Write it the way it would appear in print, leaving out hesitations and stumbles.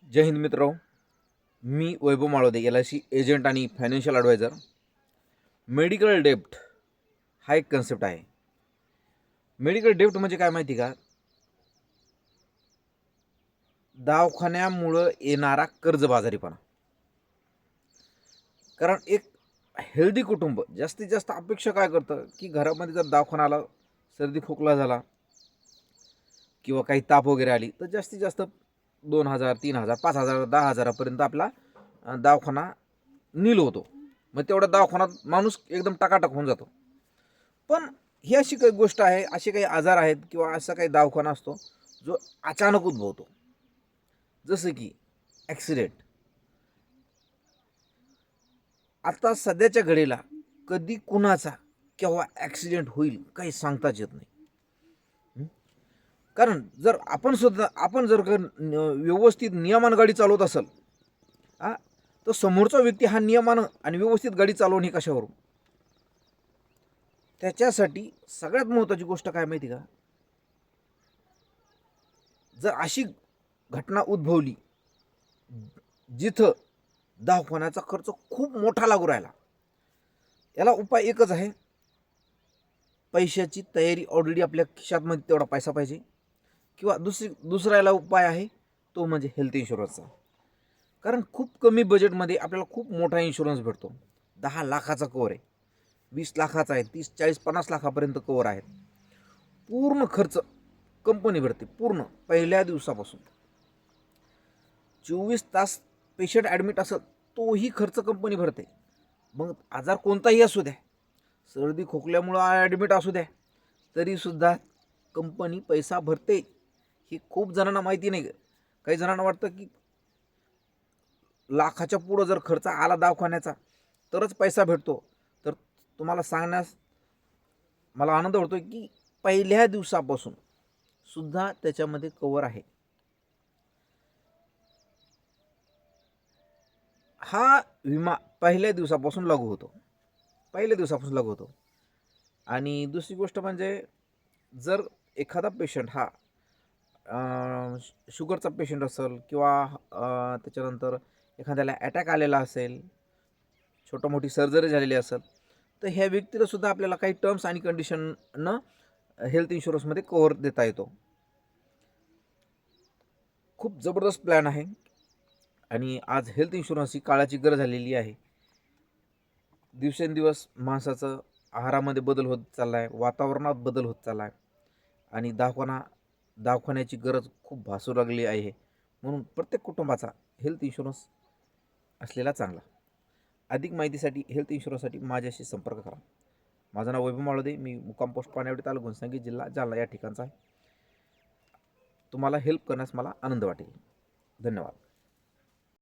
जय हिंद मित्रो. मी वैभव Malode, LIC agent आणि financial adviser. Medical डेप्ट हा एक कन्सेप्ट आहे. मेडिकल डेप्ट म्हणजे काय माहिती का? दवाखान्यामुळं येणारा कर्जबाजारीपणा. कारण एक हेल्दी कुटुंब जास्तीत जास्त अपेक्षा काय करतं की घरामध्ये जर दवाखाना आला, सर्दी खोकला झाला किंवा काही ताप वगैरे आली तर जास्तीत जास्त 2,000, 3,000, 5,000, 10,000पर्यंत आपला दवाखाना नील होतो. मग तेवढा दवाखान्यात माणूस एकदम टकाटक होऊन जातो. पण ही अशी काही गोष्ट आहे, असे काही आजार आहेत किंवा असा काही दवाखाना असतो जो अचानक उद्भवतो. जसं की ॲक्सिडेंट. आता सध्याच्या घडीला कधी कुणाचा केव्हा ॲक्सिडेंट होईल काही सांगताच येत नाही. कारण जर आपण जर व्यवस्थित नियमानं गाडी चालवत असेल तर समोरचा व्यक्ती हा नियमानं आणि व्यवस्थित गाडी चालवणे कशावरून. त्याच्यासाठी सगळ्यात महत्त्वाची गोष्ट काय माहिती का? जर अशी घटना उद्भवली जिथं दवाखान्याचा खर्च खूप मोठा लागू राहिला, याला उपाय एकच आहे. पैशाची तयारी ऑलरेडी आपल्या खिशातमध्ये तेवढा पैसा पाहिजे. किंवा दुसरा याला उपाय आहे तो म्हणजे हेल्थ इन्शुरन्सचा. कारण खूप कमी बजेटमध्ये आपल्याला खूप मोठा इन्शुरन्स भेटतो. 10 लाखाचा कवर आहे, 20 लाखाचा आहे, 30, 40, 50 लाखापर्यंत कवर आहे. पूर्ण खर्च कंपनी भरते. पूर्ण पहिल्या दिवसापासून 24 तास पेशंट ॲडमिट असत तोही खर्च कंपनी भरते. मग आजार कोणताही असू द्या, सर्दी खोकल्यामुळं ॲडमिट असू द्या, तरीसुद्धा कंपनी पैसा भरते. ही खूप जणांना माहिती नाही. काही जणांना वाटतं की लाखाच्या पुढं जर खर्च आला दवाखान्याचा तरच पैसा भेटतो. तर तुम्हाला सांगण्यास मला आनंद होतो की पहिल्या दिवसापासून सुद्धा त्याच्यामध्ये कवर आहे. हा विमा पहिल्या दिवसापासून लागू होतो. आणि दुसरी गोष्ट म्हणजे जर एखादा पेशंट हा शुगरचा पेशंट असेल किंवा त्याच्यानंतर एखाद्याला अटॅक आलेला असेल, छोटी मोठी सर्जरी झालेली असेल, तर ह्या व्यक्तीला सुद्धा आपल्याला काही टर्म्स आणि कंडिशननं हेल्थ इन्शुरन्समध्ये कव्हर देता येतो. खूप जबरदस्त प्लॅन आहे आणि आज हेल्थ इन्शुरन्स ही काळाची गरज झालेली आहे. दिवसेंदिवस माणसाचं आहारामध्ये बदल होत चालला आहे, वातावरणात बदल होत चालला आहे आणि दवाखान्याची गरज खूप भासू लागली आहे. म्हणून प्रत्येक कुटुंबाचा हेल्थ इन्शुरन्स असलेला चांगला. अधिक माहितीसाठी हेल्थ इन्शुरन्ससाठी माझ्याशी संपर्क करा. माझं नाव वैभव माळोदे. मी मुक्काम पोस्ट पाणेवडी, तालुका घनसावंगी, जिल्हा जालना या ठिकाणचा आहे. तुम्हाला हेल्प करण्यास मला आनंद वाटेल. धन्यवाद.